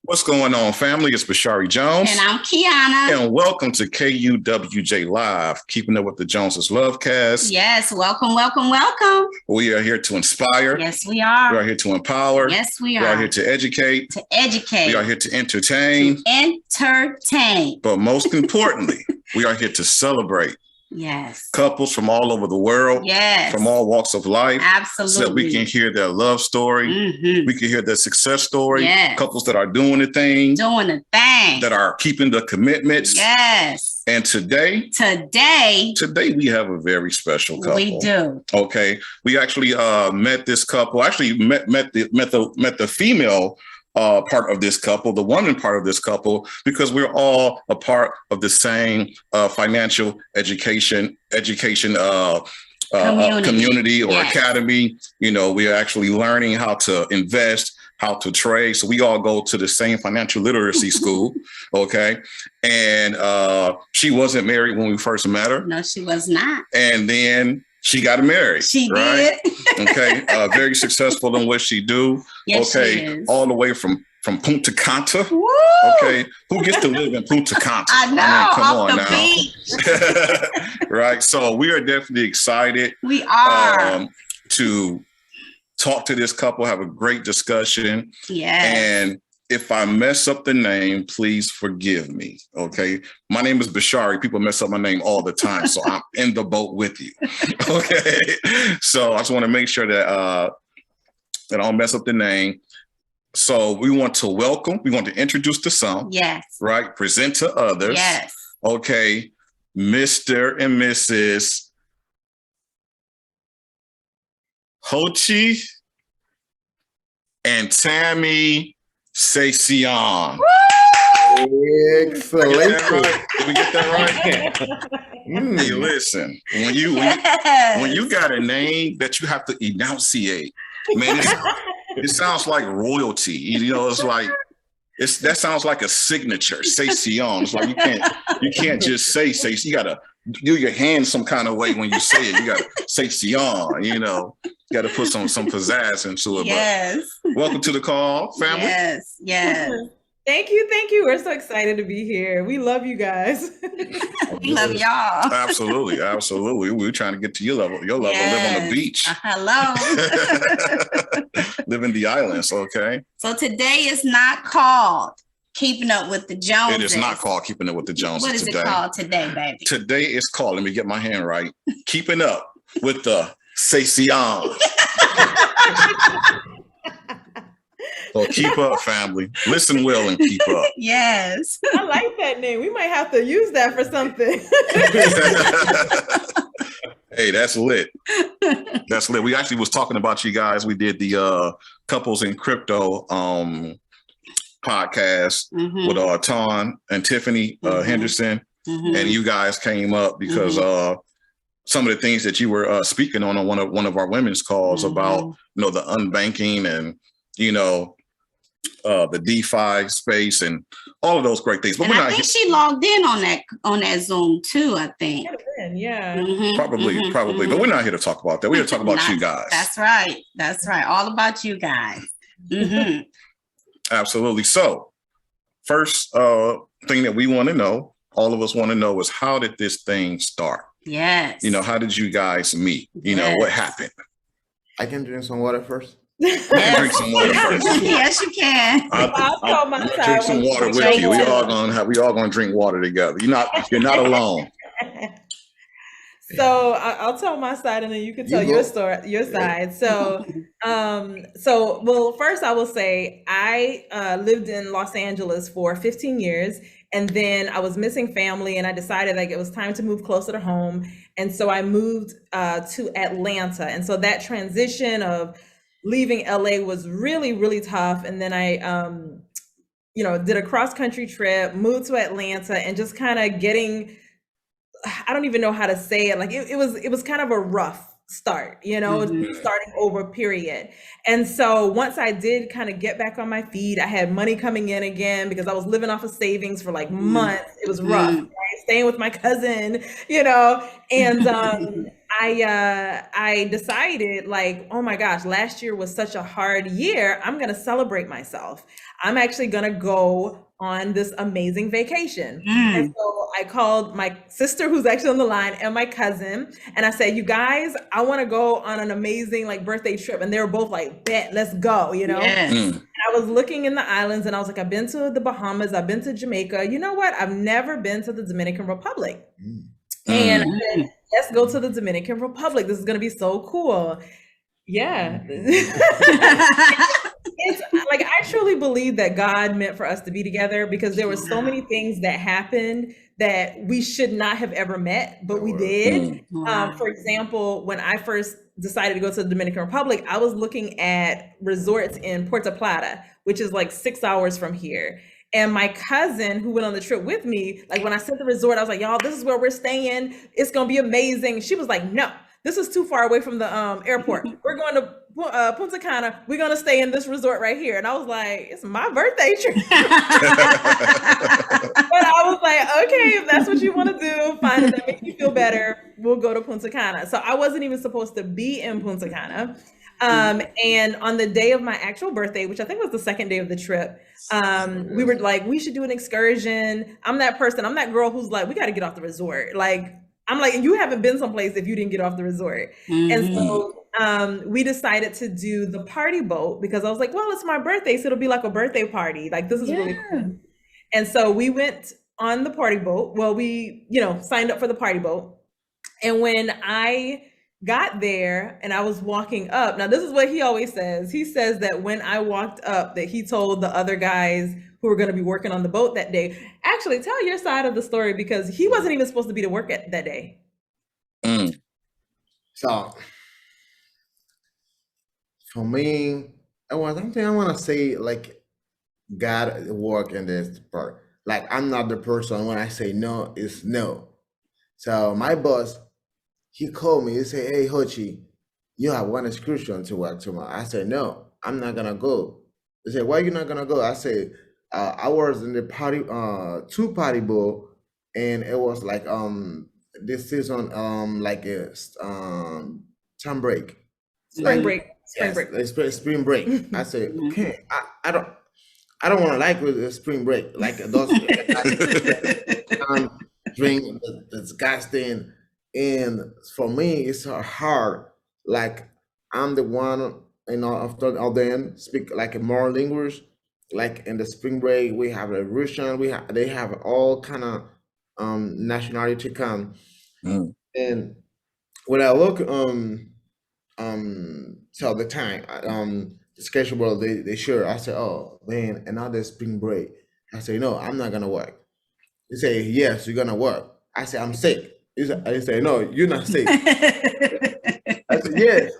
What's going on, family? It's Bashari Jones. And I'm Kiana. And welcome to KUWJ Live, Keeping Up with the Joneses Lovecast. Yes, welcome, welcome, welcome. We are here to inspire. Yes, we are. We are here to empower. Yes, we are. We are here to educate. To educate. We are here to entertain. To entertain. But most importantly, we are here to celebrate. Yes. Couples from all over the world. Yes. From all walks of life. Absolutely. So that we can hear their love story. Mm-hmm. We can hear their success story. Yes. Couples that are doing the thing. Doing the thing. That are keeping the commitments. Yes. And today we have a very special couple. We do. Okay. We actually met this couple. Actually met the female part of this couple, the woman part of this couple, because we're all a part of the same financial education community or academy. You know, we are actually learning how to invest, how to trade. So we all go to the same financial literacy school. Okay. And she wasn't married when we first met her. No, she was not. And then she got married. She did. Okay. Very successful in what she do. Yes, okay. She is. All the way from Punta Cana. Woo! Okay. Who gets to live in Punta Cana? I know. Come on now. Beach. Right. So we are definitely excited. We are. To talk to this couple, have a great discussion. Yes. And if I mess up the name, please forgive me. Okay. My name is Bashari. People mess up my name all the time. So I'm in the boat with you. Okay. So I just want to make sure that I don't mess up the name. So we want to introduce to some. Yes. Right. Present to others. Yes. Okay. Mr. and Mrs. Hochi and Tammy Sencions. Excellent. Did we get that right? Hey, listen, when you got a name that you have to enunciate, man, it sounds like royalty. You know, it's like that sounds like a signature. Sencions. It's like you can't just say. You gotta do your hands some kind of way when you say it. You gotta Sencions. You know. You got to put some pizzazz into it. Yes. But welcome to the call, family. Yes. Yes. Thank you. We're so excited to be here. We love you guys. We love y'all. Absolutely. We're trying to get to your level. Yes. Live on the beach. Hello. Live in the islands. Okay. So today is not called Keeping Up with the Joneses. It is not called Keeping Up with the Joneses. What is it called today, baby? Today is called, let me get my hand right, Keeping Up with the Sencions. So keep up, family. Listen well and keep up. Yes. I like that name. We might have to use that for something. Hey, that's lit. That's lit. We actually was talking about you guys. We did the Couples in Crypto podcast with Ton and Tiffany Henderson. And you guys came up because some of the things that you were speaking on one of our women's calls about, the unbanking and, the DeFi space and all of those great things. But and I think she logged in on that Zoom too, I think. Yeah. Probably. But we're not here to talk about that. We're here to talk about you guys. That's right. All about you guys. Absolutely. So first thing that we want to know, all of us want to know, is how did this thing start? Yes. How did you guys meet? What happened? I can drink some water first. Drink some water first. Yes, you can. I'll drink some water with you. We all gonna drink water together. You're not alone. So I'll tell my side, and then you can tell your side. So, well, first I will say I lived in Los Angeles for 15 years. And then I was missing family, and I decided it was time to move closer to home. And so I moved to Atlanta. And so that transition of leaving LA was really, really tough. And then I, did a cross country trip, moved to Atlanta, and just kind of I don't even know how to say it. It was kind of a rough start, starting over period. And so once I did kind of get back on my feet, I had money coming in again because I was living off of savings for months. It was rough, right? Staying with my cousin, and I decided like, oh my gosh, last year was such a hard year. I'm going to celebrate myself. I'm actually going to go on this amazing vacation. And so I called my sister, who's actually on the line, and my cousin, and I said, you guys, I want to go on an amazing like birthday trip. And they were both like, bet, let's go, you know? Yes. And I was looking in the islands and I was like, I've been to the Bahamas, I've been to Jamaica. You know what? I've never been to the Dominican Republic. And I said, let's go to the Dominican Republic. This is going to be so cool. Yeah. It's like, I truly believe that God meant for us to be together because there were so many things that happened that we should not have ever met, but we did. For example, when I first decided to go to the Dominican Republic, I was looking at resorts in Puerto Plata, which is like 6 hours from here. And my cousin who went on the trip with me, like when I said the resort, I was like, y'all, this is where we're staying. It's going to be amazing. She was like, no, this is too far away from the airport. We're going to Punta Cana. We're going to stay in this resort right here. And I was like, it's my birthday trip. But I was like, okay, if that's what you want to do, fine. If that makes you feel better, we'll go to Punta Cana. So I wasn't even supposed to be in Punta Cana. And on the day of my actual birthday, which I think was the second day of the trip, we were like, we should do an excursion. I'm that person. I'm that girl who's like, we got to get off the resort. Like, I'm like, you haven't been someplace if you didn't get off the resort. And so we decided to do the party boat because I was like, well, it's my birthday, so it'll be like a birthday party. Like, this is really cool. And so we went on the party boat. Well, we, signed up for the party boat. And when I got there and I was walking up, now this is what he always says. He says that when I walked up, that he told the other guys who were going to be working on the boat that day, actually tell your side of the story because he wasn't even supposed to be to work that day. So for me, I want to say like God work in this part. Like I'm not the person when I say no, it's no. So my boss, he called me, he said, hey, Hochi, you have one excursion to work tomorrow. I said, no, I'm not going to go. He said, why are you not going to go? I said, I was in the party, two party bowl, and it was like this season, like a term break. Spring break. Spring break. I said, okay, I don't want to like with the spring break, like those drink disgusting. And for me, it's hard. Like I'm the one, after all then speak like more language. Like in the spring break, we have a Russian. They have all kind of nationality come. And when I look till the time the schedule they sure, I said, oh man, another spring break. I say no, I'm not gonna work. They say yes, you're gonna work. I say I'm sick. I say, no, you're not sick. I said, yes,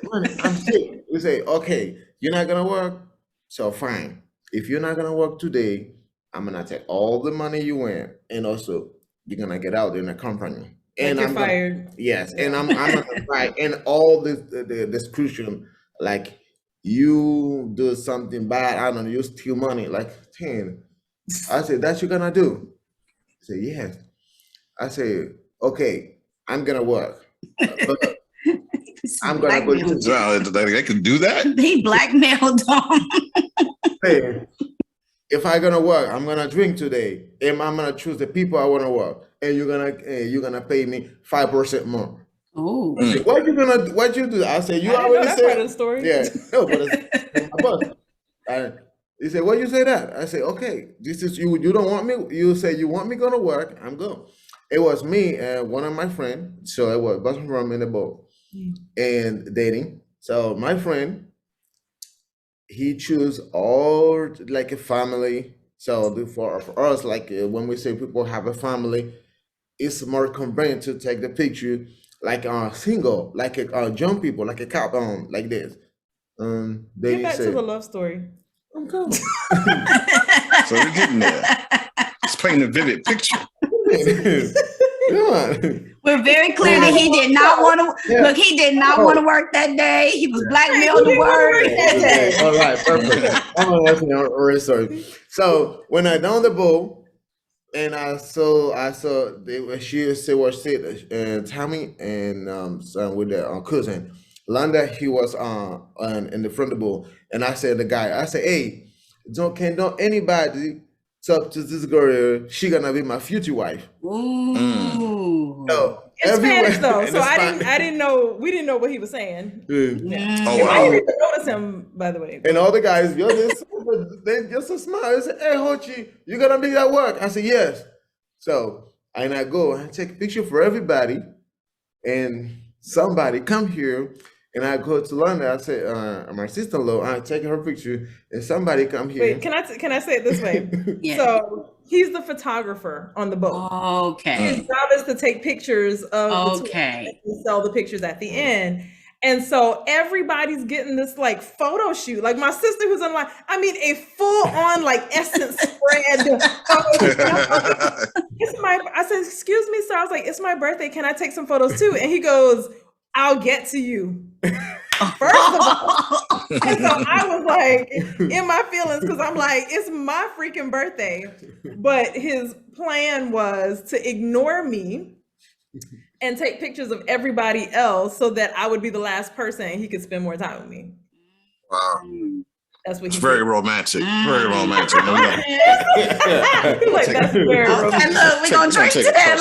I'm sick. We say, okay, you're not going to work? So fine. If you're not going to work today, I'm going to take all the money you win. And also, you're going to get out in the company. And like I'm fired. Yes. And I'm going to fight. And all the description, like you do something bad, I don't know, you steal money, like 10. I said, that's what you're going to do? I said, yes. I said, okay, I'm gonna work. I'm gonna go to they can do that. He blackmailed them. Hey, if I'm gonna work, I'm gonna drink today, and I'm gonna choose the people I want to work, and you're gonna pay me 5% more. Oh, what you do? I say you already said part of the story. Yeah, no, but it's my boss. He said, "What you say that?" I say, "Okay, this is you. You don't want me. You say you want me gonna work. I'm going." It was me and one of my friends. So it was both from in the boat and dating. So my friend, he chose all like a family. So for us, like when we say people have a family, it's more convenient to take the picture like single, like a young people, like a couple, like this. Get back to the love story. I'm coming. So we're getting there. It's painting a vivid picture. We're very clear that he did not want to look. He did not want to work that day. He was blackmailed to work that day. All right, perfect. I'm sorry. So when I down the boat, And she said Tommy and son with the cousin Landa. He was in the front of the bowl, and I said hey, don't anybody talk to this girl. She gonna be my future wife. Ooh. So it's Spanish though, so I didn't know. We didn't know what he was saying. Yeah. Oh, wow. I didn't even notice him, by the way. And all the guys, they just a smile. They say, "Hey, Hochi, you gonna be at work?" I said, "Yes." So and I go and take a picture for everybody, and somebody come here, and I go to London. I say, my sister-in-law, I take her picture, and somebody come here. Wait, can I say it this way? Yeah. So he's the photographer on the boat. Okay. His job is to take pictures of the tour and sell the pictures at the end. And so everybody's getting this like photo shoot. Like my sister who's online, I mean a full-on like essence spread. I said, excuse me, sir. I was like, it's my birthday. Can I take some photos too? And he goes, I'll get to you. First of all. And so I was like in my feelings because I'm like, it's my freaking birthday. But his plan was to ignore me and take pictures of everybody else so that I would be the last person and he could spend more time with me. Wow. That's what it's very romantic. Very romantic. Like, that's very romantic. Look, we're going to drink to that.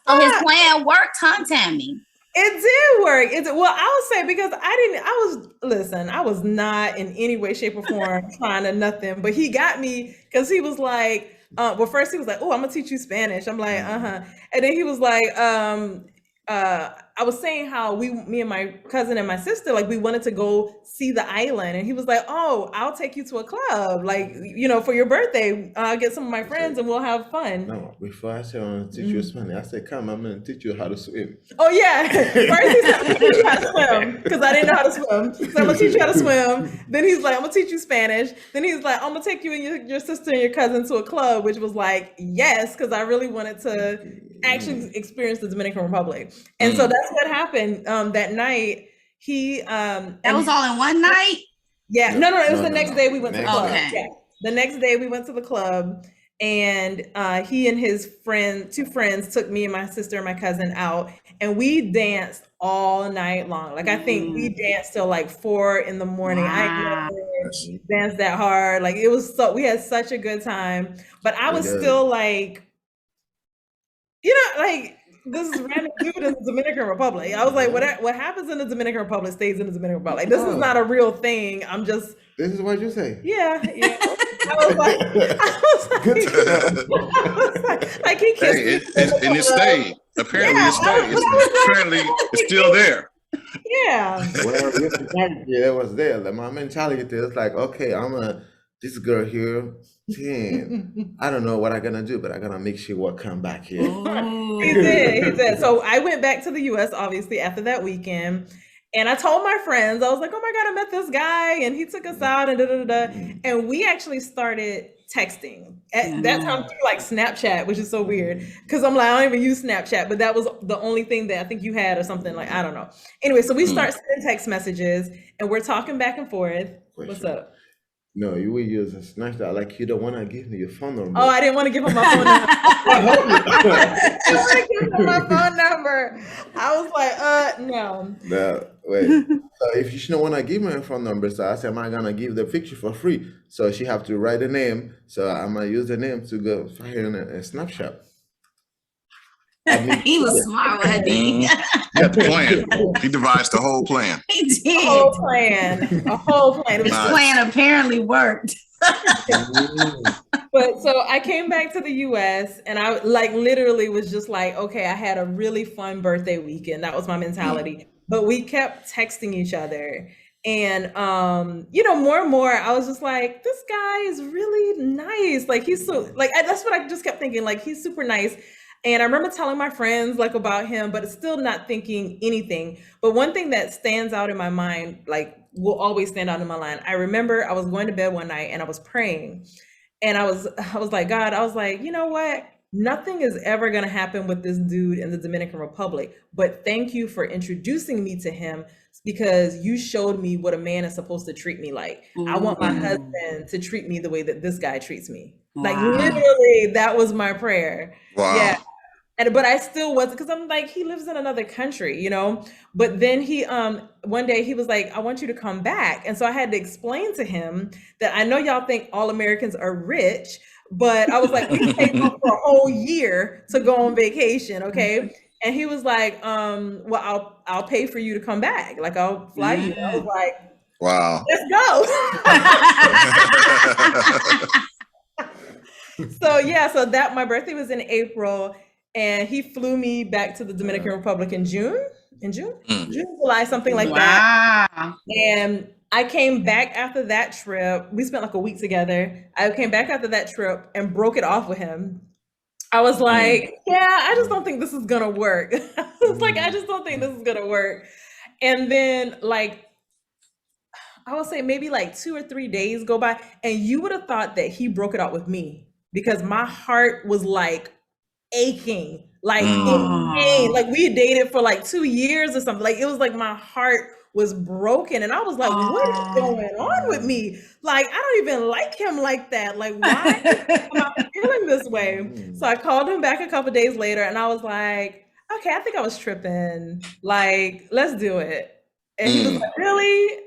Oh. So his plan worked, huh, Tammy? It did work. Well, I'll say because I was not in any way, shape, or form trying to nothing, but he got me because he was like, well, first he was like, oh, I'm gonna teach you Spanish. I'm like, and then he was like, I was saying how me and my cousin and my sister, like we wanted to go see the island, and he was like, oh, I'll take you to a club, like, for your birthday. I'll get some of my friends and we'll have fun. No, before I said I'm gonna teach you Spanish, I said, come, I'm gonna teach you how to swim. Oh yeah. First he said, I'm gonna teach you how to swim because I didn't know how to swim. So I'm gonna teach you how to swim. Then he's like, I'm gonna teach you Spanish. Then he's like, I'm gonna take you and your sister and your cousin to a club, which was like, yes, because I really wanted to actually experience the Dominican Republic. And so that's what happened that night. He that was all in one night? Yeah. No, it was the next day we went to the club. Okay. Yeah. The next day we went to the club, and he and his two friends took me and my sister and my cousin out, and we danced all night long. Like I think we danced till like 4 a.m. Wow. I never danced that hard. Like it was we had such a good time, but I was still like, like this is random dude in the Dominican Republic. I was like, what happens in the Dominican Republic stays in the Dominican Republic. This is not a real thing. This is what you say. Yeah. I was like, he kissed me. And it stayed. Apparently it stayed. Apparently it's still there. Yeah. Well, it was there. Like, my mentality is like, okay, this girl here. I don't know what I'm gonna do, but I'm gonna make sure what come back here. He did. So I went back to the US obviously after that weekend, and I told my friends, I was like, oh my God, I met this guy and he took us out and and we actually started texting at that time through like Snapchat, which is so weird because I'm like, I don't even use Snapchat, but that was the only thing that I think you had or something, like, I don't know. Anyway, so we start sending text messages and we're talking back and forth. What's up? No, you will use a Snapchat like you don't want to give me your phone number. Oh, I didn't want to give him my phone number. I didn't want to give him my phone number. I was like, no. No, wait. So if she don't want to give me her phone number, so I said, am I going to give the picture for free? So she have to write the name. So I'm going to use the name to go find her in a Snapchat. He was smart, wasn't he? He had the plan. He devised the whole plan. He did. A whole plan. His plan apparently worked. But so I came back to the US and I like literally was just like, okay, I had a really fun birthday weekend. That was my mentality. But we kept texting each other. And, more and more, I was just like, this guy is really nice. Like, he's so, like, that's what I just kept thinking. Like, he's super nice. And I remember telling my friends like about him, but still not thinking anything. But one thing that stands out in my mind, like will always stand out in my mind. I remember I was going to bed one night and I was praying and I was like, God, I was like, you know what? Nothing is ever going to happen with this dude in the Dominican Republic, but thank you for introducing me to him because you showed me what a man is supposed to treat me like. I want my husband to treat me the way that this guy treats me. Like literally, that was my prayer. Wow. Yeah. But I still wasn't, because I'm like, he lives in another country, you know? But then he, one day he was like, I want you to come back. And so I had to explain to him that I know y'all think all Americans are rich, but I was like, we take off for a whole year to go on vacation, okay? And he was like, well, I'll pay for you to come back. Like, I'll fly you. I was like, wow. Let's go. So yeah, so that my birthday was in April. And he flew me back to the Dominican Republic in June, July, something like that. And I came back after that trip. We spent like a week together. I came back after that trip and broke it off with him. I was like, yeah, I just don't think this is gonna work. I was like, I just don't think this is gonna work. And then like, I would say maybe like 2 or 3 days go by, and you would have thought that he broke it out with me, because my heart was like aching, like in pain. Like we dated for like 2 years or something. Like it was like my heart was broken, and I was like, what is going on with me? Like I don't even like him like that. Like why am I feeling this way? So I called him back a couple days later, and I was like, okay, I think I was tripping. Like let's do it. And he was like, really?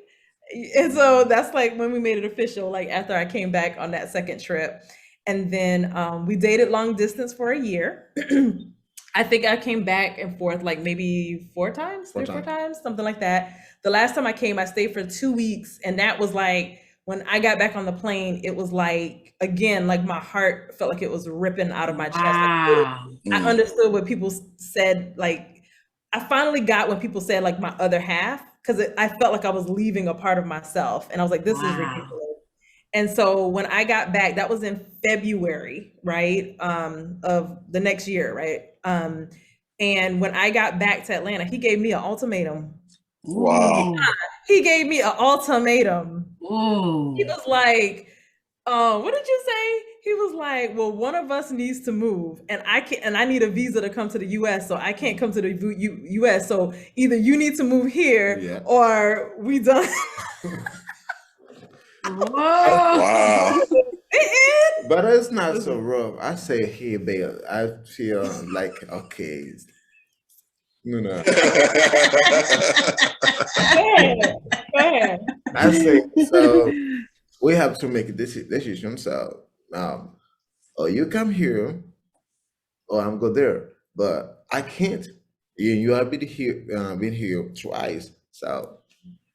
And so that's like when we made it official. Like after I came back on that second trip. And then we dated long distance for a year. I think I came back and forth like maybe 4 times, 4 times, something like that. The last time I came, I stayed for 2 weeks. And that was like, when I got back on the plane, it was like, again, like my heart felt like it was ripping out of my chest. Like, I understood what people said. Like, I finally got when people said like my other half, because I felt like I was leaving a part of myself. And I was like, this is ridiculous. And so when I got back, that was in February, right, of the next year, right? And when I got back to Atlanta, he gave me an ultimatum. Wow. He gave me an ultimatum. He was like, what did you say? He was like, well, one of us needs to move, and I need a visa to come to the US, so I can't come to the US. So either you need to move here or we done. Wow. But it's not so rough. I say, hey, babe, I feel like, okay. You know. Go ahead. I say, so we have to make a decision. So, or you come here, or I'm go there. But I can't. You have been here twice. So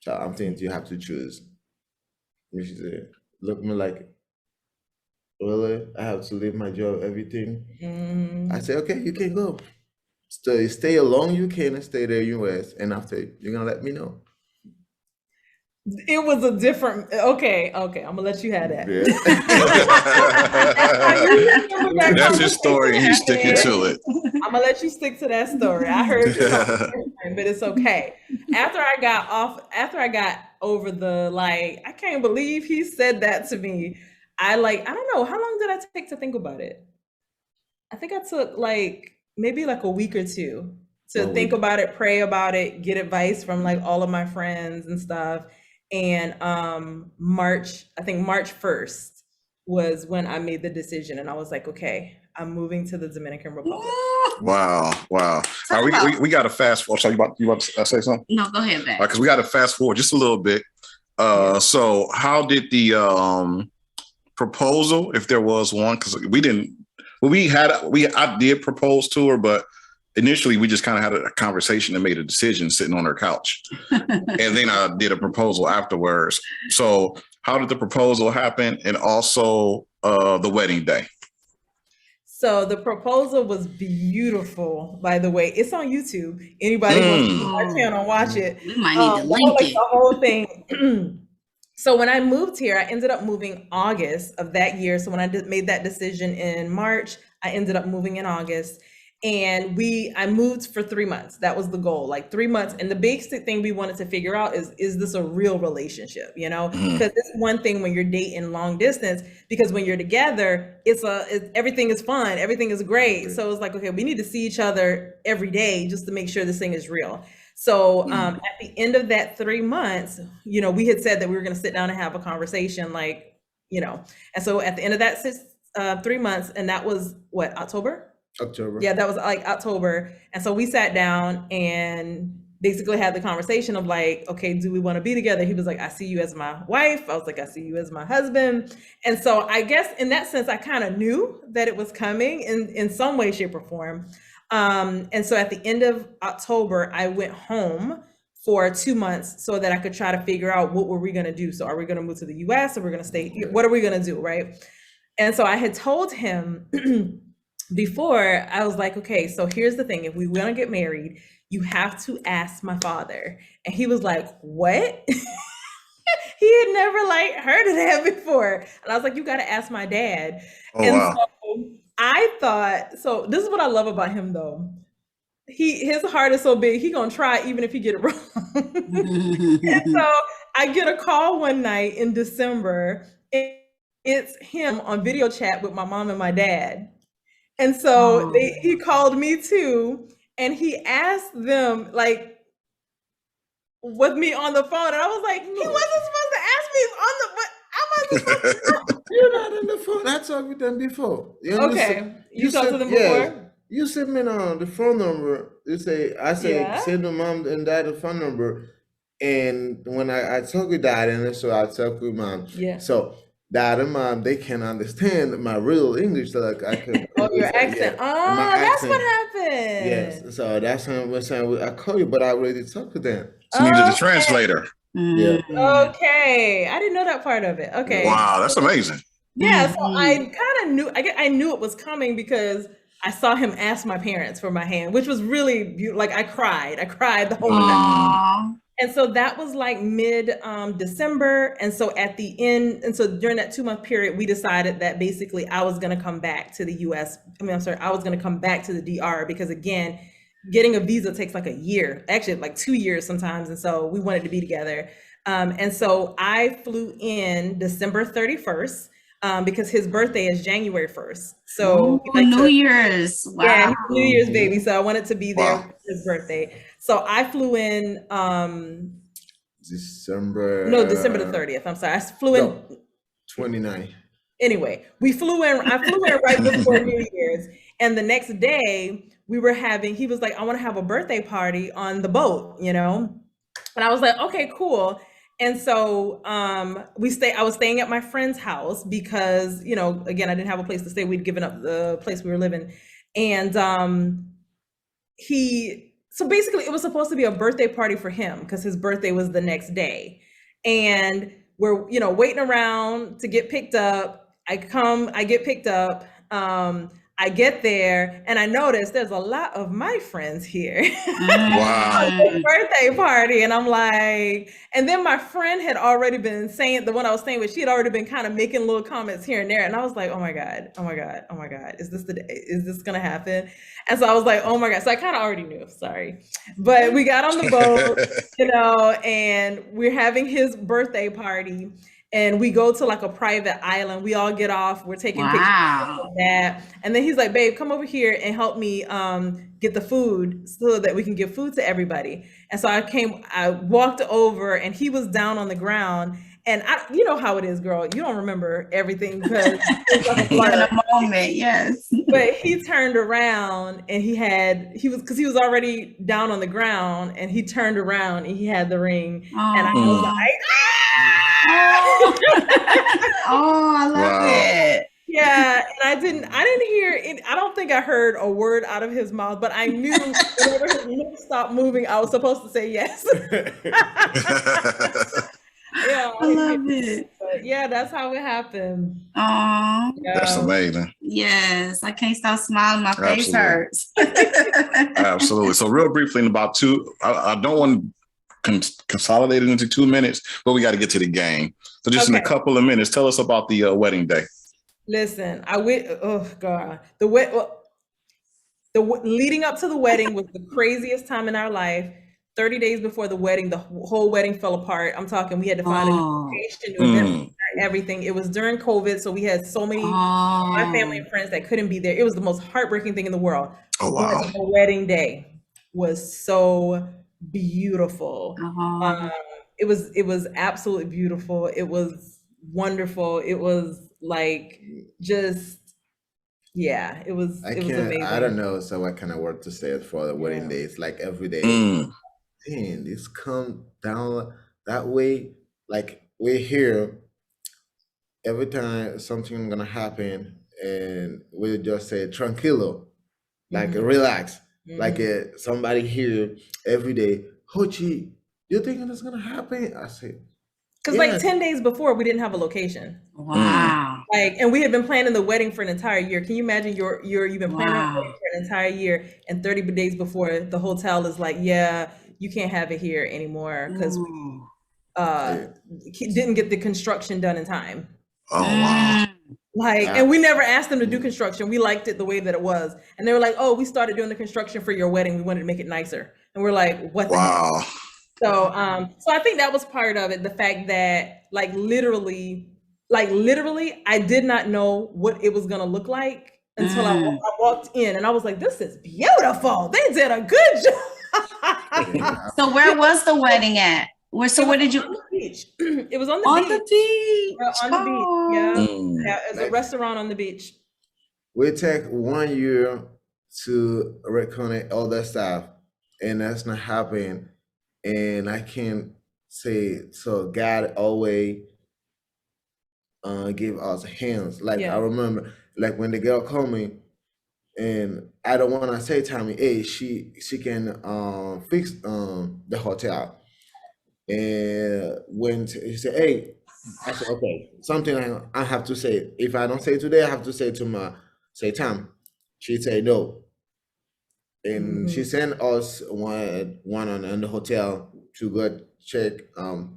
I'm thinking you have to choose. She said, look me like, really? I have to leave my job, everything. I said, okay, you can go. Stay alone, you can stay there, US, and after you're gonna let me know. It was a different, okay, I'm gonna let you have that. Yeah. That's his story, and he's sticking to it. I'm gonna let you stick to that story. I heard it, but it's okay. After I got over the, like, I can't believe he said that to me. I don't know, how long did I take to think about it? I think I took like maybe like a week or two to think about it, pray about it, get advice from like all of my friends and stuff. And March 1st was when I made the decision, and I was like, okay, I'm moving to the Dominican Republic. Wow. We got to fast forward. So you want to say something? No, go ahead, Beck. Because we got to fast forward just a little bit. So how did the proposal, if there was one, because I did propose to her, but initially we just kind of had a conversation and made a decision sitting on her couch. And then I did a proposal afterwards. So how did the proposal happen? And also the wedding day? So the proposal was beautiful, by the way. It's on YouTube. Anybody wants to my channel, watch it. We might need to link it. The whole thing. So when I moved here, I ended up moving August of that year. So when I made that decision in March, I ended up moving in August. And I moved for 3 months. That was the goal, like 3 months. And the basic thing we wanted to figure out is this a real relationship, you know? Because it's one thing when you're dating long distance, because when you're together, everything is fun, everything is great. So it's like, okay, we need to see each other every day just to make sure this thing is real. So at the end of that 3 months, you know, we had said that we were going to sit down and have a conversation, like, you know, and so at the end of that 3 months, and that was what, October? Yeah, that was like October. And so we sat down and basically had the conversation of like, okay, do we want to be together? He was like, I see you as my wife. I was like, I see you as my husband. And so I guess in that sense, I kind of knew that it was coming in some way, shape, or form. And so at the end of October, I went home for 2 months so that I could try to figure out what were we going to do. So are we going to move to the US, or we're going to stay here? What are we going to do, right? And so I had told him before, I was like, okay, so here's the thing. If we want to get married, you have to ask my father. And he was like, what? He had never like heard of that before. And I was like, you got to ask my dad. Oh, and wow. So I thought, so this is what I love about him though. His heart is so big, he gonna try even if he get it wrong. And so I get a call one night in December, and it's him on video chat with my mom and my dad. And so he called me too, and he asked them like with me on the phone, and I was like, he wasn't supposed to ask me on the, but how am I supposed to? You're not on the phone. I talked with them before. Okay, you talked to them before? Yeah, you sent me the phone number. I say send the mom and dad the phone number, and when I talk with dad, and so I talk with mom. Yeah. So dad and mom, they can understand my real English, so like I can. Your accent. Yeah. That's what happened. Yes. So that's what I'm saying. I call you, but I already talked to them. So you needed a translator. Yeah. Okay, I didn't know that part of it. Okay. Wow, that's amazing. Yeah, so I kind of knew. I knew it was coming because I saw him ask my parents for my hand, which was really beautiful. Like I cried the whole night. And so that was like mid December. And so at the end, and so during that 2 month period, we decided that basically I was going to come back to the US. I was going to come back to the DR because again, getting a visa takes like a year, actually like 2 years sometimes. And so we wanted to be together. And so I flew in December 31st because his birthday is January 1st. So New Year's. Wow. Yeah, New Year's baby. So I wanted to be there for his birthday. So I flew in December the 30th. I'm sorry. I flew in 29. Anyway, I flew in right before New Year's. And the next day he was like, I want to have a birthday party on the boat, you know? And I was like, okay, cool. And so I was staying at my friend's house because, you know, again, I didn't have a place to stay. We'd given up the place we were living. And so basically it was supposed to be a birthday party for him because his birthday was the next day. And we're, you know, waiting around to get picked up. I get picked up. I get there and I notice there's a lot of my friends here. Wow. Birthday party. And I'm like, and then my friend had already been saying, the one I was staying with, she had already been kind of making little comments here and there. And I was like, oh my God. Is this going to happen? And so I was like, oh my God. So I kind of already knew, sorry. But we got on the boat, you know, and we're having his birthday party. And we go to like a private island. We all get off. We're taking pictures of that. And then he's like, babe, come over here and help me get the food so that we can give food to everybody. And so I walked over and he was down on the ground. And you know how it is, girl. You don't remember everything because it's like in a moment, yes. But he turned around and he was already down on the ground and he turned around and he had the ring. And I was like, I love it. Yeah, and I didn't hear it. I don't think I heard a word out of his mouth, but I knew whenever his lips stopped moving, I was supposed to say yes. Yeah, I love it. But yeah, that's how it happened. Oh, that's amazing. Yes, I can't stop smiling. My face hurts. Absolutely. So real briefly, in about I don't want to consolidate it into 2 minutes, but we got to get to the game. So just in a couple of minutes, tell us about the wedding day. Listen, oh God, leading up to the wedding was the craziest time in our life. 30 days before the wedding, the whole wedding fell apart. I'm talking, we had to find a location, everything. It was during COVID, so we had so many my family and friends that couldn't be there. It was the most heartbreaking thing in the world. Oh wow! The wedding day was so beautiful. It was absolutely beautiful. It was wonderful. It was like just, yeah, it was amazing. I don't know so what kind of word to say for the wedding day. It's like every day. Man, this come down that way. Like we're here every time something gonna happen, and we just say tranquilo, like relax, like somebody here every day. Hochi, you thinking it's gonna happen? I say, because like 10 days before we didn't have a location. Wow. Like, and we had been planning the wedding for an entire year. Can you imagine you've been planning a wedding for an entire year, and 30 days before the hotel is like, yeah, you can't have it here anymore because we didn't get the construction done in time. Oh wow. Like, and we never asked them to do construction. We liked it the way that it was. And they were like, oh, we started doing the construction for your wedding. We wanted to make it nicer. And we're like, what the heck? So I think that was part of it. The fact that like literally, I did not know what it was going to look like until I walked in, and I was like, this is beautiful. They did a good job. So where was the wedding at? Where did you? On the beach. It was on the beach. On the beach. Yeah. It's a restaurant on the beach. We take 1 year to reconnect all that stuff, and that's not happening. And I can say, so God always give us hands. Like I remember, like when the girl called me, and I don't want to say Tommy, hey, she can fix the hotel. And when he said, hey, I said, okay, something I have to say. If I don't say today, I have to say to Tom. She said no. And she sent us one on the hotel to go check.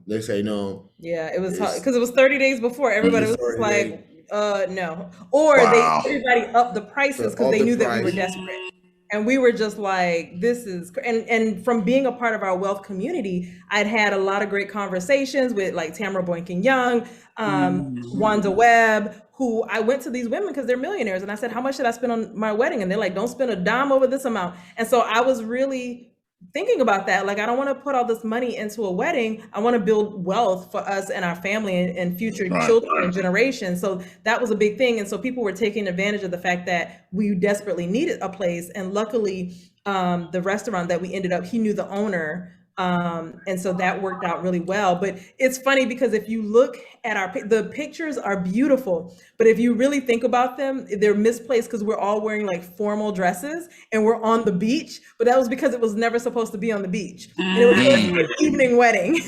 They say no. Yeah, it was because it was 30 days before. Everybody was just like, no. Or everybody upped the prices because they knew that we were desperate. And we were just like, this is, and from being a part of our wealth community, I'd had a lot of great conversations with like Tamara Boynton Young, Wanda Webb, who I went to these women because they're millionaires. And I said, how much should I spend on my wedding? And they're like, don't spend a dime over this amount. And so I was really thinking about that. Like, I don't want to put all this money into a wedding. I want to build wealth for us and our family and future children and generations. So that was a big thing. And so people were taking advantage of the fact that we desperately needed a place. And luckily, the restaurant that we ended up, he knew the owner. And so that worked out really well. But it's funny because if you look at the pictures are beautiful, but if you really think about them, they're misplaced because we're all wearing like formal dresses and we're on the beach, but that was because it was never supposed to be on the beach. And it was an evening wedding.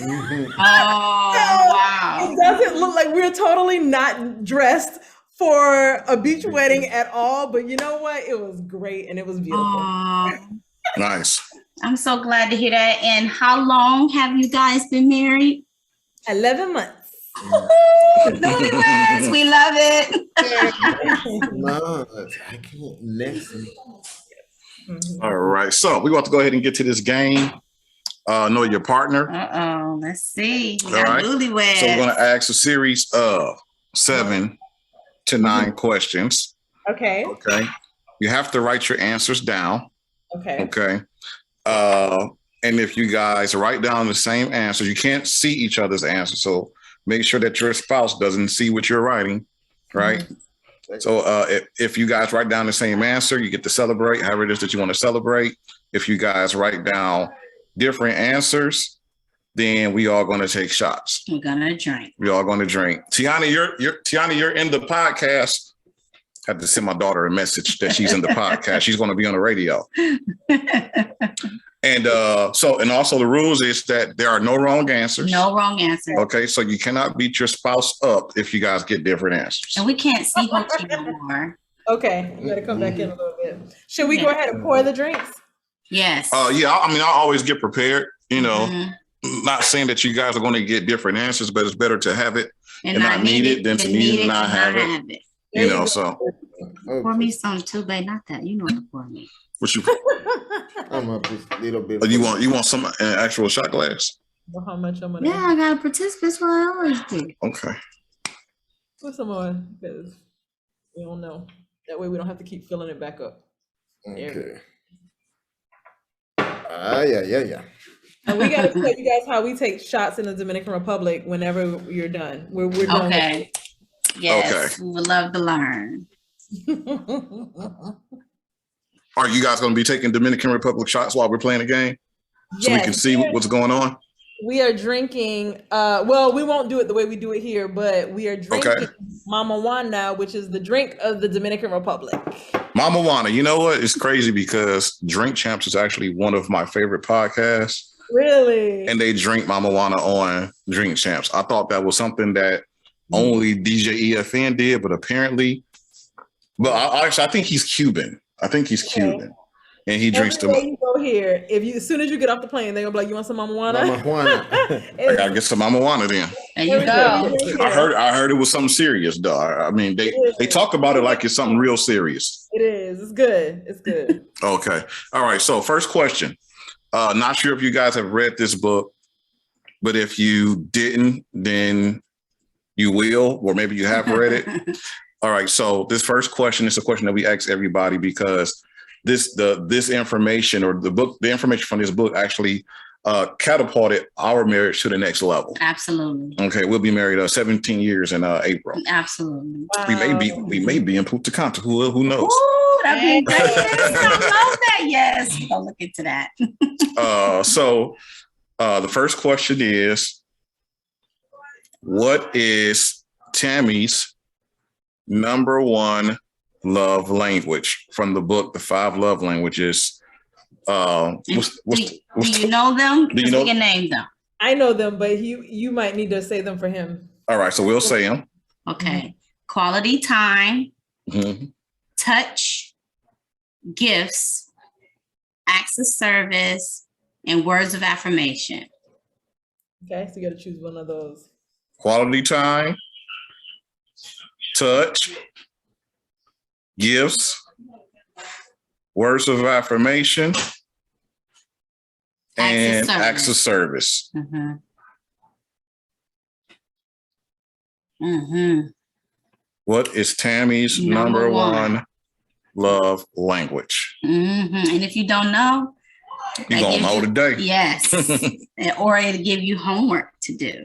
Wow. It doesn't look like we're totally not dressed for a beach wedding at all, but you know what? It was great and it was beautiful. Nice. I'm so glad to hear that. And how long have you guys been married? 11 months. Newlyweds, we love it. No, I can't next. All right, so we want to go ahead and get to this game. Know your partner. Let's see. All right. Newlyweds. So we're going to ask a series of 7 to 9 questions. Okay. Okay. You have to write your answers down. Okay. Okay. And if you guys write down the same answers, you can't see each other's answers. So make sure that your spouse doesn't see what you're writing, right? So if you guys write down the same answer, you get to celebrate however it is that you want to celebrate. If you guys write down different answers, then we are going to take shots. We're gonna drink. We are going to drink. Tiana, you're in the podcast. I had to send my daughter a message that she's in the podcast. She's going to be on the radio. And also the rules is that there are no wrong answers. No wrong answers. Okay, so you cannot beat your spouse up if you guys get different answers. And we can't see Hochi no more. Okay, you got to come back in a little bit. Should we go ahead and pour the drinks? Yes. Yeah, I mean, I always get prepared, you know, not saying that you guys are going to get different answers, but it's better to have it and not need it than to need it and not have it. You know, so. Pour me some too, babe. Not that. You know what to pour me. What you? I'm up just a little bit. You want some actual shot glass? Well, how much I'm gonna? Yeah, I got to participate. That's what I always do. Okay. Put some more because we don't know. That way we don't have to keep filling it back up. Okay. Yeah. And we got to tell you guys how we take shots in the Dominican Republic whenever you're done. We're done. Okay. Yes, Okay. we would love to learn. Are you guys going to be taking Dominican Republic shots while we're playing the game? So we can see what's going on? We are drinking, well, we won't do it the way we do it here, but we are drinking Mama Juana, which is the drink of the Dominican Republic. Mama Juana, you know what? It's crazy because Drink Champs is actually one of my favorite podcasts. Really? And they drink Mama Juana on Drink Champs. I thought that was something that only DJ EFN did, but apparently, but I think he's Cuban. I think he's Cuban. And he drinks them. You go here. As soon as you get off the plane, they're gonna be like, "You want some Mama Juana?" Mama Juana. I gotta get some Mama Juana then. There you go. I heard it was something serious, though. I mean, they talk about it like it's something real serious. It is. It's good. It's good. Okay. All right. So first question. Not sure if you guys have read this book, but if you didn't, then you will, or maybe you have read it. All right. So this first question is a question that we ask everybody because this information or the information from this book actually catapulted our marriage to the next level. Absolutely. Okay, we'll be married 17 years in April. Absolutely. Wow. We may be in Punta Cana. Who knows? Ooh, that'd be great. I love that. Yes, we'll look into that. So the first question is, what is Tammy's number one love language from the book, The 5 Love Languages? Do you know them? Do you know? We can name them. I know them, but you might need to say them for him. All right, so we'll say them. Okay. Quality time, touch, gifts, acts of service, and words of affirmation. Okay, so you got to choose one of those. Quality time, touch, gifts, words of affirmation, and acts of service. What is Tammy's number one love language? And if you don't know, you're going to know today. Yes. Or it'll give you homework to do.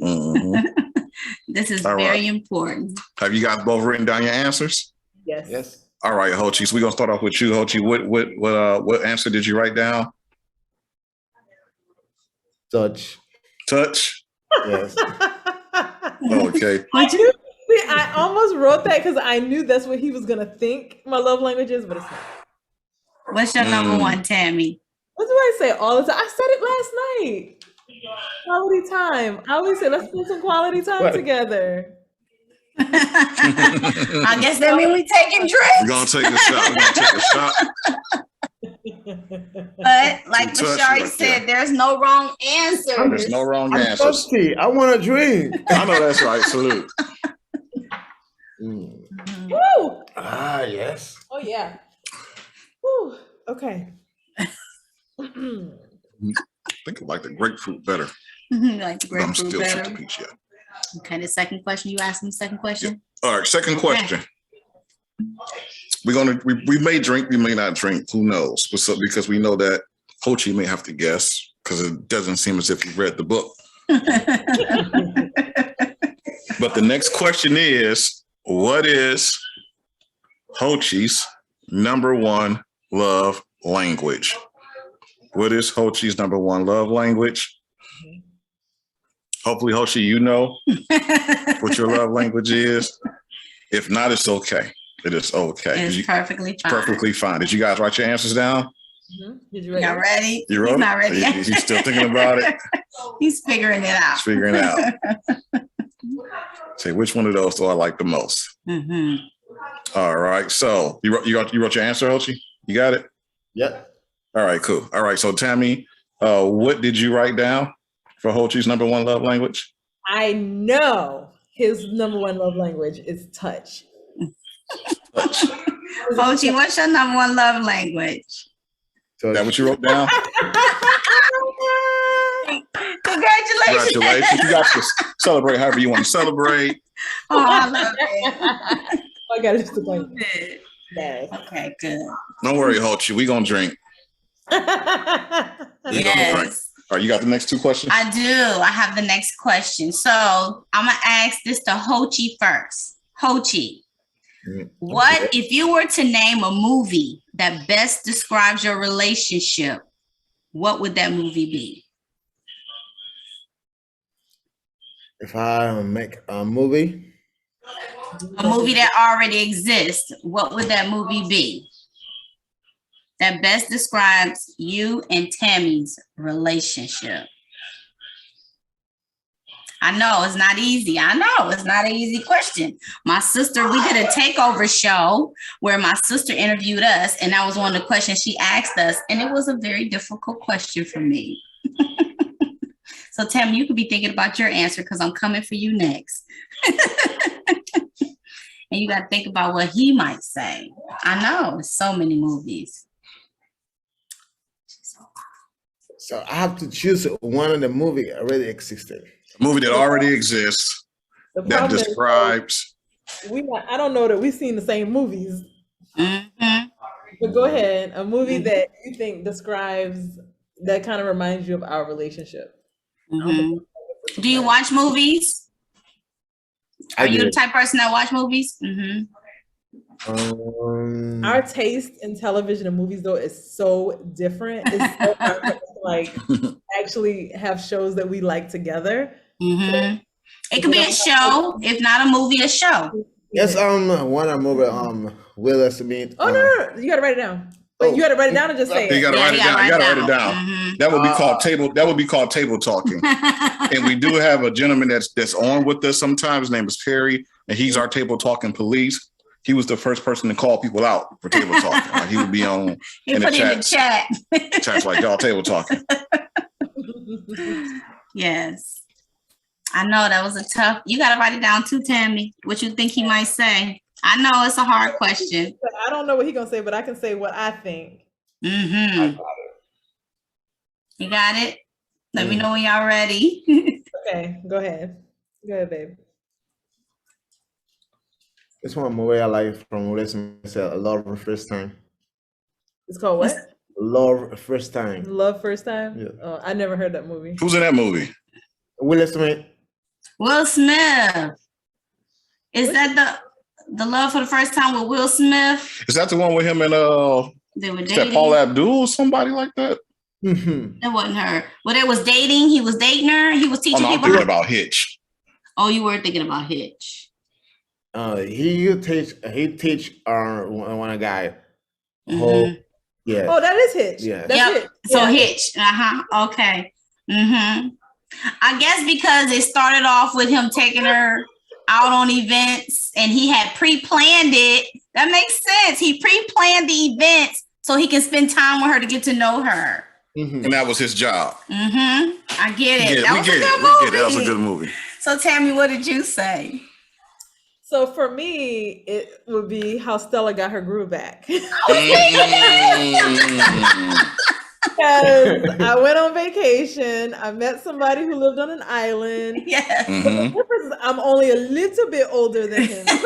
This is very important. Have you guys both written down your answers? Yes. All right, Hochi. So we're gonna start off with you, Hochi. What answer did you write down? Touch. Touch. Yes. Okay. I almost wrote that because I knew that's what he was gonna think my love language is, but it's not. What's your number one, Tammy? What do I say all the time? I said it last night. Quality time. I always say, let's spend some quality time together. I guess that means we taking drinks. We're gonna take a shot. But like Bashari said, there's no wrong answer. There's no wrong answers. I want a drink. I know that's right. Salute. Woo! Ah, yes. Oh yeah. Woo. Okay. I think I like the grapefruit better. Like the grapefruit I'm still better. peach, yeah. Okay, the second question. You asked me the second question? Yeah. All right, second question. We may drink, we may not drink. Who knows? Because we know that Hochi may have to guess because it doesn't seem as if he read the book. But the next question is, what is Hochi's number one love language? What is Hochi's number one love language? Hopefully, Hochi, you know what your love language is. If not, it's okay. It is okay. It's perfectly fine. Perfectly fine. Did you guys write your answers down? Did you ready? Y'all ready? You wrote He's not ready. He's still thinking about it. He's figuring it out. He's figuring it out. Say, which one of those do I like the most? All right. So you wrote your answer, Hochi? You got it? Yep. All right, cool. All right. So Tammy, what did you write down for Hochi's number one love language? I know his number one love language is touch. Touch. Hochi, what's your number one love language? Is that what you wrote down? Congratulations. Congratulations. You got to celebrate however you want to celebrate. Oh, I love it. I got it. Good. Yes. Okay, good. Don't worry, Hochi. We gonna drink. Yes. right, you got the next two questions? I do. I have the next question. So I'm going to ask this to Hochi first. Hochi, what if you were to name a movie that best describes your relationship? What would that movie be? If I make a movie that already exists, what would that movie be that best describes you and Tammy's relationship? I know it's not easy. I know it's not an easy question. My sister, we did a takeover show where my sister interviewed us, and that was one of the questions she asked us, and it was a very difficult question for me. So, Tammy, you could be thinking about your answer because I'm coming for you next. And you got to think about what he might say. I know, it's so many movies. So I have to choose one of the movie already existed. A movie that already exists that describes. I don't know that we've seen the same movies. Mm-hmm. But go ahead. A movie that you think describes, that kind of reminds you of our relationship. Mm-hmm. Do you watch movies? Are you the type of person that watch movies? Mm-hmm. Our taste in television and movies, though, is so different. It's so hard to, like, actually have shows that we like together. Mm-hmm. It could be a show, if not a movie, a show. Yes, one movie, Will Smith. Oh no, you gotta write it down. But you gotta write it down and just say it. You gotta write it down. You gotta write it down. Mm-hmm. That would be called table. That would be called table talking. And we do have a gentleman that's on with us sometimes. His name is Perry, and he's our table talking police. He was the first person to call people out for table talking. Like, he would be on in the chat. Chats like, y'all table talking. Yes. I know that was a tough. You got to write it down too, Tammy. What you think he might say? I know it's a hard question. I don't know what he's going to say, but I can say what I think. Mm-hmm. I got it. You got it? Let me know when y'all ready. Okay, go ahead. Go ahead, babe. This one movie I like from Will Smith, Love at First Time. It's called what? Love at First Time. Love First Time? Yeah. Oh, I never heard that movie. Who's in that movie? Will Smith. Will Smith. Is that the Love for the First Time with Will Smith? Is that the one with him and they were dating? Is that Paul Abdul or somebody like that? Mm-hmm. That wasn't her. Well, they was dating. He was dating her. He was teaching people. I'm thinking about Hitch. Oh, you were thinking about Hitch. He teach one guy. Mm-hmm. Yeah. Oh, that is Hitch. Yeah. That's Hitch. So Hitch. Okay. Mm-hmm. I guess because it started off with him taking her out on events and he had pre-planned it. That makes sense. He pre-planned the events so he can spend time with her to get to know her. Mm-hmm. And that was his job. Mm-hmm. I get it. Yeah, we get it. That was a good movie. So Tammy, what did you say? So for me, it would be how Stella got her groove back. Because I went on vacation. I met somebody who lived on an island. Yeah. Mm-hmm. The difference is I'm only a little bit older than him. And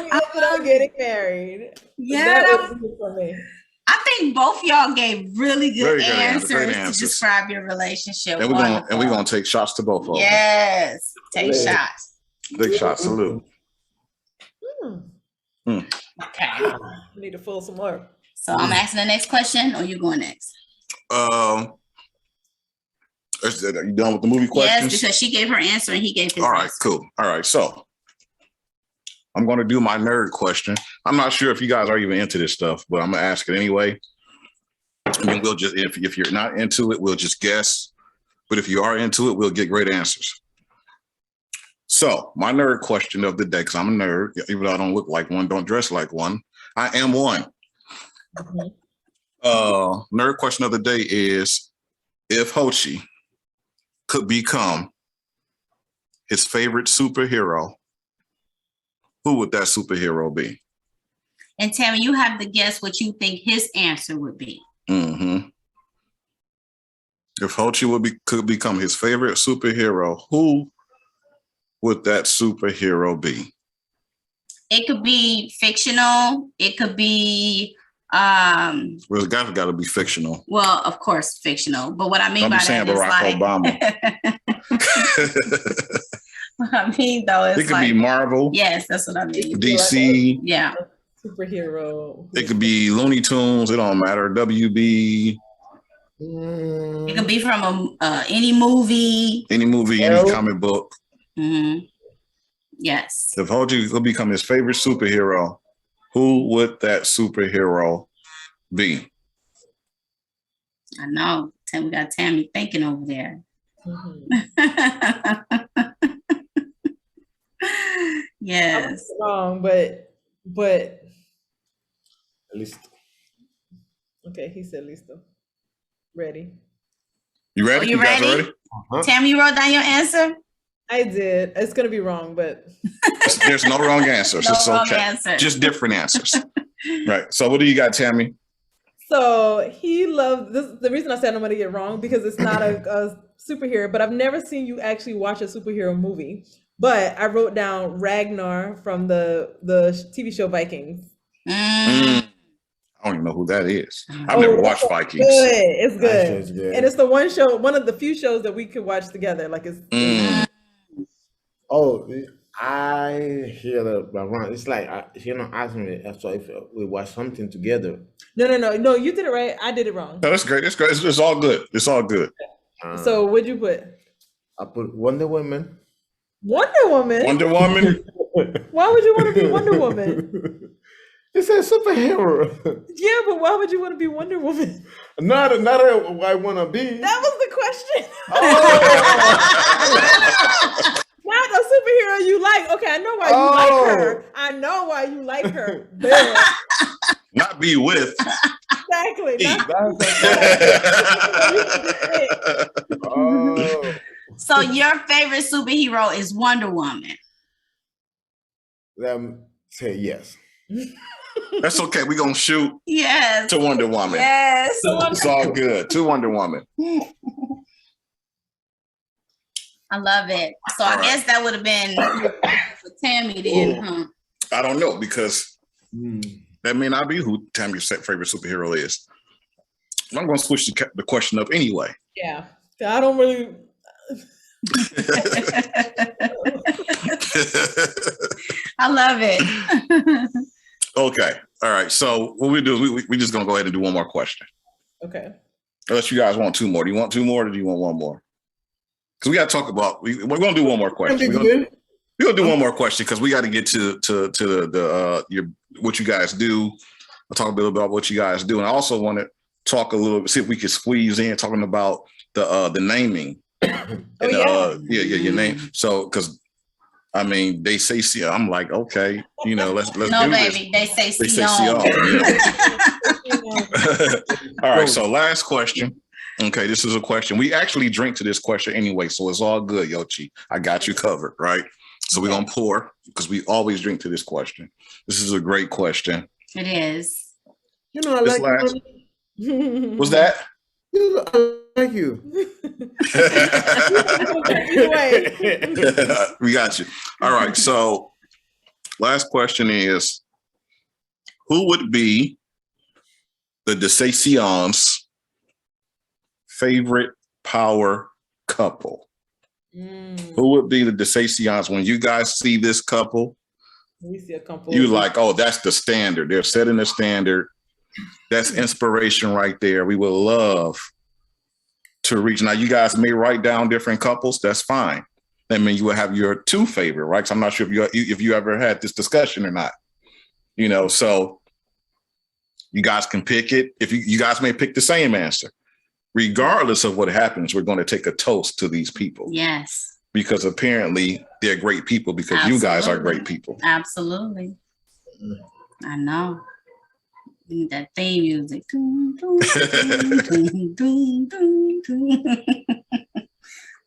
we ended up getting married. Yeah, that was good for me. I think both y'all gave really good answers to describe your relationship. And we're gonna take shots to both of them. Yes, take shots. Big shot, salute. Okay. We need to fill some more. So I'm asking the next question, or you going next? Are you done with the movie questions? Yes, because she gave her answer and he gave his. All right, answer. cool. All right, so I'm going to do my nerd question. I'm not sure if you guys are even into this stuff, but I'm going to ask it anyway. And we'll just, if you're not into it, we'll just guess. But if you are into it, we'll get great answers. So my nerd question of the day, because I'm a nerd, even though I don't look like one, don't dress like one, I am one. Mm-hmm. Nerd question of the day is, if Hochi could become his favorite superhero, who would that superhero be? And Tammy, you have to guess what you think his answer would be. Mm-hmm. If Hochi could become his favorite superhero, who would that superhero be? It could be fictional. It could be Well, it's got to be fictional. Well, of course, fictional. But what I mean by that is Barack Obama. What I mean though is it could be Marvel. Yes, that's what I mean. DC. Yeah. Superhero. It could be Looney Tunes. It don't matter. WB. It could be from any movie. Any movie, any comic book. Mm-hmm. Yes. If Hoji could become his favorite superhero, who would that superhero be? I know. We got Tammy thinking over there. Mm-hmm. Yes. Wrong, but at least. Okay, he said listo. Ready. You ready? Oh, you ready? Guys ready? Tammy, you wrote down your answer? I did. It's gonna be wrong, but there's no wrong answers. No it's wrong okay. answer. Just different answers. Right. So what do you got, Tammy? So he loved this. The reason I said I'm gonna get wrong because it's not a superhero, but I've never seen you actually watch a superhero movie. But I wrote down Ragnar from the TV show Vikings. I don't even know who that is. I've never watched Vikings. It's good. And it's the one of the few shows that we could watch together. Like it's. Oh, I hear that wrong. It's like asking me so if we watch something together. No. You did it right. I did it wrong. No, that's great. It's great. It's all good. It's all good. So what'd you put? I put Wonder Woman. Wonder Woman. Wonder Woman. Why would you want to be Wonder Woman? It's a superhero. Yeah, but why would you want to be Wonder Woman? Not a I want to be. That was the question. Oh. Not a superhero you like. Okay, I know why you like her. I know why you like her. Not be with. Exactly. So your favorite superhero is Wonder Woman. Say yes. That's okay. We're going to shoot to Wonder Woman. Yes. It's all good. To Wonder Woman. I love it. So I guess that would have been for Tammy then, huh? I don't know because that may not be who Tammy's favorite superhero is. I'm going to switch the question up anyway. Yeah. I don't really... I love it. Okay. All right. So what we do is we just going to go ahead and do one more question. Okay. Unless you guys want two more. Do you want two more or do you want one more? Because we got to talk about, we're going to do one more question. We're going to do one more question because we got to get to what you guys do. I'll talk a bit about what you guys do. And I also want to talk a little, see if we could squeeze in talking about the naming. Your name. So, because I mean, they say I'm like, okay, let's no, do baby, this. They say Sion. All right, so last question. Okay, this is a question. We actually drink to this question anyway, so it's all good, Yochi. I got you covered, right? So we're gonna pour because we always drink to this question. This is a great question. It is. I like What's that? Thank you. We got you. All right. So last question is, who would be the Sencions' favorite power couple? Who would be the Sencions when you guys see this couple? We see a couple. You like, oh, that's the standard. They're setting the standard. That's inspiration right there. We would love to reach. Now, you guys may write down different couples. That's fine. That means you will have your two favorite, right? So I'm not sure if you ever had this discussion or not. So you guys can pick it. If you guys may pick the same answer. Regardless of what happens, we're going to take a toast to these people. Yes. Because apparently they're great people because you guys are great people. Absolutely. I know. That theme music.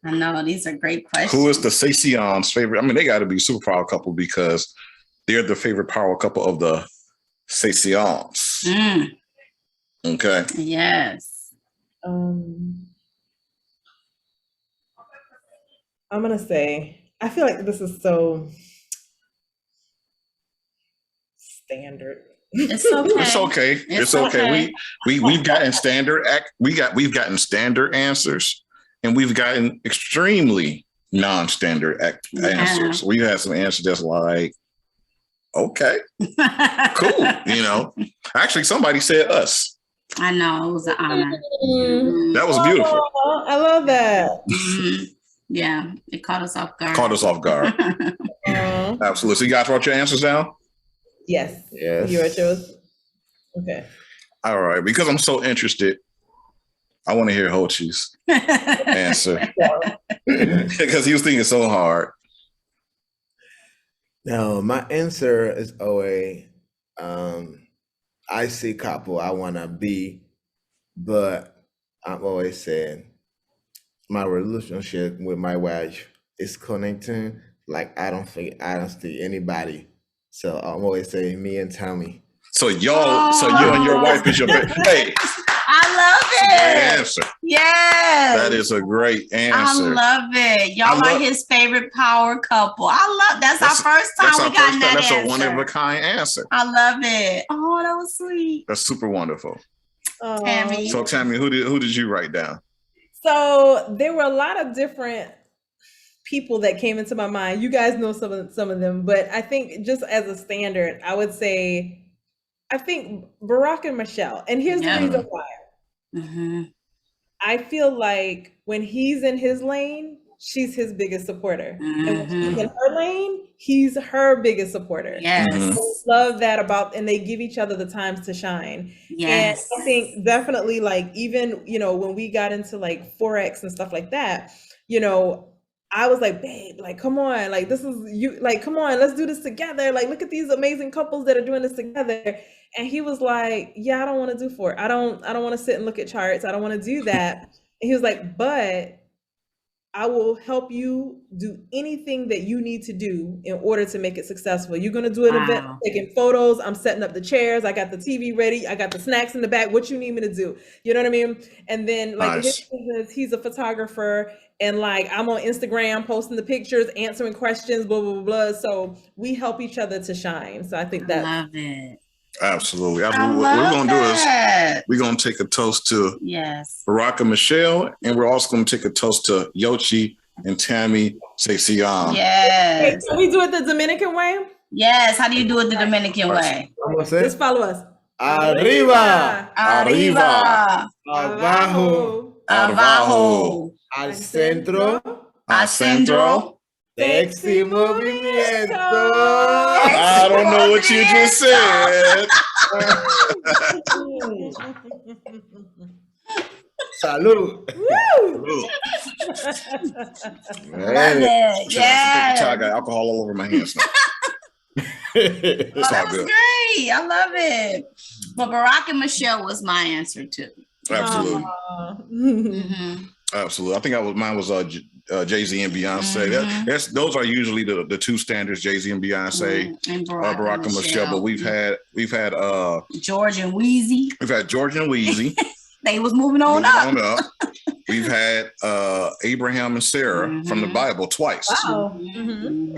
I know, these are great questions. Who is the Sencions' favorite? I mean, they got to be super power couple because they're the favorite power couple of the Sencions. Okay. Yes. I'm gonna say, I feel like this is so standard. It's okay. It's okay. It's okay. We've gotten we've gotten standard answers, and we've gotten extremely non-standard answers. We've had some answers that's like, okay, cool. You know, actually, somebody said us. I know, it was an honor. That was beautiful. Oh, I love that. Yeah, it caught us off guard. Absolutely. So you guys wrote your answers down? Yes. Yes. You wrote yours? Okay. All right. Because I'm so interested, I want to hear Hochi's answer. Because he was thinking so hard. No, my answer is always, I see couple I want to be, but I'm always saying my relationship with my wife is connecting. Like I don't see anybody. So I'm always saying me and Tommy. So you and your wife is your best. Hey, I love it. Great answer. Yes. That is a great answer. I love it. Y'all are his favorite power couple. That's our first time we got that answer. That's a one-of-a-kind answer. I love it. Oh, that was sweet. That's super wonderful. Tammy. So Tammy, who did you write down? So there were a lot of different people that came into my mind. You guys know some of them, but I think just as a standard, I would say, I think Barack and Michelle. And here's the reason why. Mm-hmm. I feel like when he's in his lane, she's his biggest supporter. Mm-hmm. And when she's in her lane, he's her biggest supporter. Yes. I love that and they give each other the times to shine. Yes. And I think definitely like even, when we got into like Forex and stuff like that, I was like, babe, like, come on, like, this is you, like, come on, let's do this together. Like, look at these amazing couples that are doing this together. And he was like, yeah, I don't want to do Forex. I don't want to sit and look at charts. I don't want to do that. And he was like, but I will help you do anything that you need to do in order to make it successful. You're going to do an event, I'm taking photos. I'm setting up the chairs. I got the TV ready. I got the snacks in the back. What you need me to do? You know what I mean? And then like his business, he's a photographer. And like, I'm on Instagram posting the pictures, answering questions, blah, blah, blah, blah. So we help each other to shine. So I think that. I love it. Absolutely. What we're going to do is we're going to take a toast to Barack and Michelle. And we're also going to take a toast to Yochi and Tammy Sencions. Yes. Wait, can we do it the Dominican way? Yes. How do you do it the Dominican way? Just follow us. Arriba. Arriba. Abajo. Abajo. Al centro. Al centro. Sexy movimiento. I don't know what you just said. Salud. Woo. I got alcohol all over my hands now. It's all good. Great. I love it. But Barack and Michelle was my answer too. Absolutely. Absolutely. I think mine was Jay-Z and Beyonce. Those are usually the two standards, Jay-Z and Beyonce, and Barack and Michelle. But we've had George and Wheezy. We've had George and Wheezy. They was moving on up. We've had Abraham and Sarah from the Bible twice. Wow.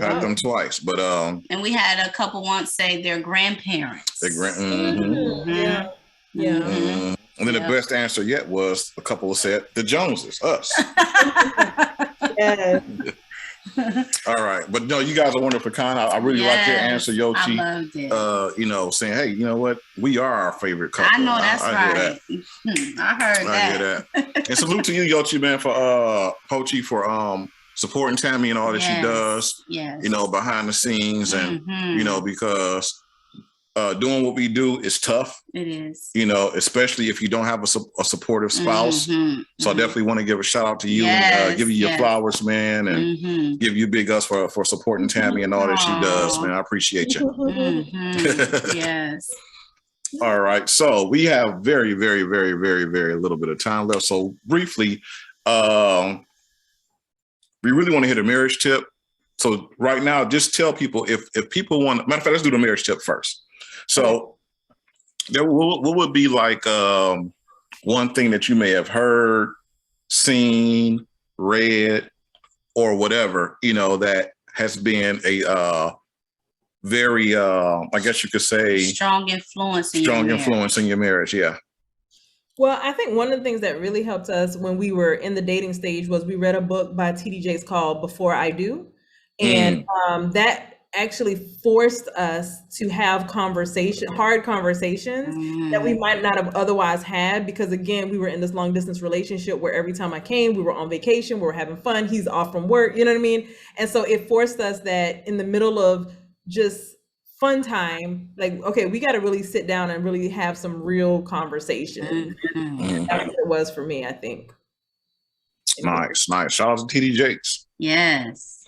Had them twice. But and we had a couple once say their grandparents. Yeah. And then the best answer yet was a couple who said the Joneses, us. Yes. All right. But no, you guys are wonderful, kind. I really like your answer, Yochi. I loved it. Saying, hey, you know what? We are our favorite couple. I know that's right. I heard I hear that. And salute to you, Yochi, man, for Hochi for supporting Tammy and all that she does. Yes. Behind the scenes and because doing what we do is tough. It is. Especially if you don't have a supportive spouse. So I definitely want to give a shout out to you and give you your flowers, man, and give you big ups for supporting Tammy and all that she does, man. I appreciate you. Yes. All right. So we have very, very, very, very, very little bit of time left. So briefly, we really want to hit a marriage tip. So right now, just tell people if people want, matter of fact, let's do the marriage tip first. So what would be like one thing that you may have heard, seen, read, or whatever, that has been very, I guess you could say, strong influence in your marriage. Yeah. Well, I think one of the things that really helped us when we were in the dating stage was we read a book by T.D. Jakes called Before I Do. And that actually forced us to have hard conversations that we might not have otherwise had, because again, we were in this long distance relationship where every time I came, we were on vacation, we were having fun, he's off from work, you know what I mean? And so it forced us that in the middle of just fun time, like, okay, we got to really sit down and really have some real conversation. That's what it was for me, I think. Nice. Shout out to T.D. Jakes. Yes.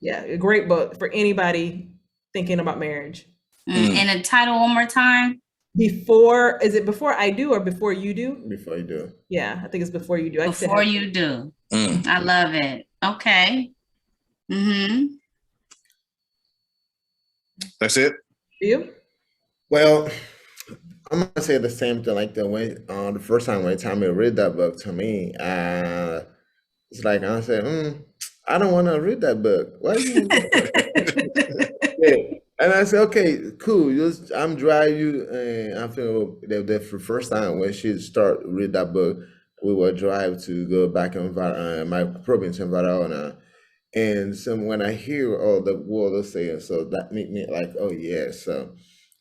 Yeah, a great book for anybody thinking about marriage. And the title one more time. Is it Before I Do or Before You Do? Before You Do. Yeah, I think it's Before You Do. Before You Do. I love it. Okay. That's it. For you? Well, I'm gonna say the same thing. Like the first time when Tommy read that book to me, it's like I said, I don't want to read that book. Why you? Yeah. And I said, okay, cool. I'm driving you, and I feel the first time when she start read that book, we will drive to go back in my province in Varona. And so when I hear all the world saying, so that make me like, oh yeah, so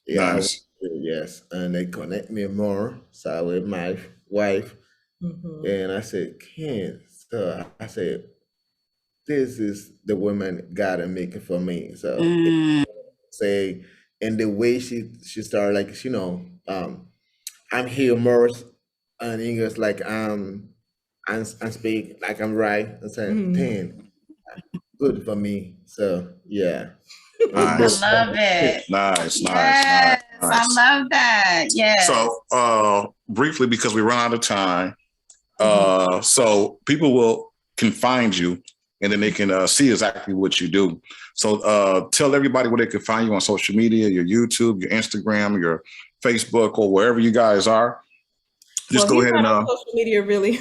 yeah, nice. Yes, and they connect me more. So with my wife, and I said, Ken. So I said, this is the woman God is making for me. So say, and the way she started, like, I'm here more in English, like and speak like I'm right. I said, 10, good for me. So yeah. Nice. I love it. Nice. Yes, I love that. Yes. So briefly, because we run out of time, so people can find you and then they can see exactly what you do. So tell everybody where they can find you on social media, your YouTube, your Instagram, your Facebook, or wherever you guys are. Just go ahead and on social media, really,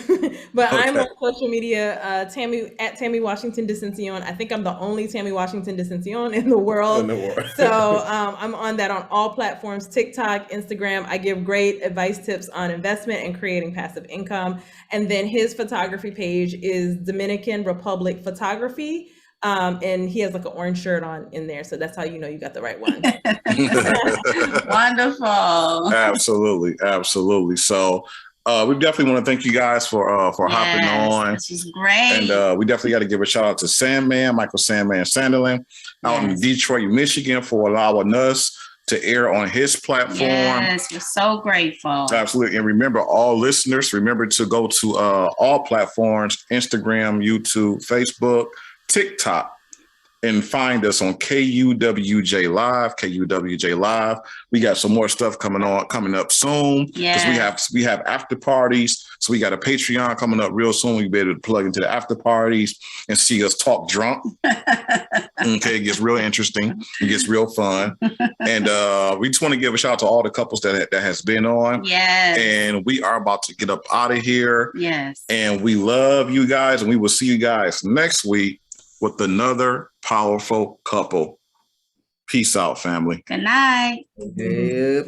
but okay. I'm on social media, Tammy Washington Dissension. I think I'm the only Tammy Washington Dissension in the world. So I'm on that on all platforms: TikTok, Instagram. I give great advice, tips on investment and creating passive income. And then his photography page is Dominican Republic Photography. And he has like an orange shirt on in there. So that's how you know you got the right one. Wonderful. Absolutely. So we definitely want to thank you guys for hopping on. This is great. And we definitely got to give a shout out to Michael Sandman Sanderlin out in Detroit, Michigan, for allowing us to air on his platform. Yes, we're so grateful. Absolutely. And remember, all listeners, remember to go to all platforms: Instagram, YouTube, Facebook, TikTok, and find us on KUWJ Live. We got some more stuff coming up soon. Because we have after parties. So we got a Patreon coming up real soon. We'll be able to plug into the after parties and see us talk drunk. Okay, it gets real interesting. It gets real fun. And we just want to give a shout out to all the couples that has been on. Yes. And we are about to get up out of here. Yes. And we love you guys, and we will see you guys next week with another powerful couple. Peace out, family. Good night. Yep.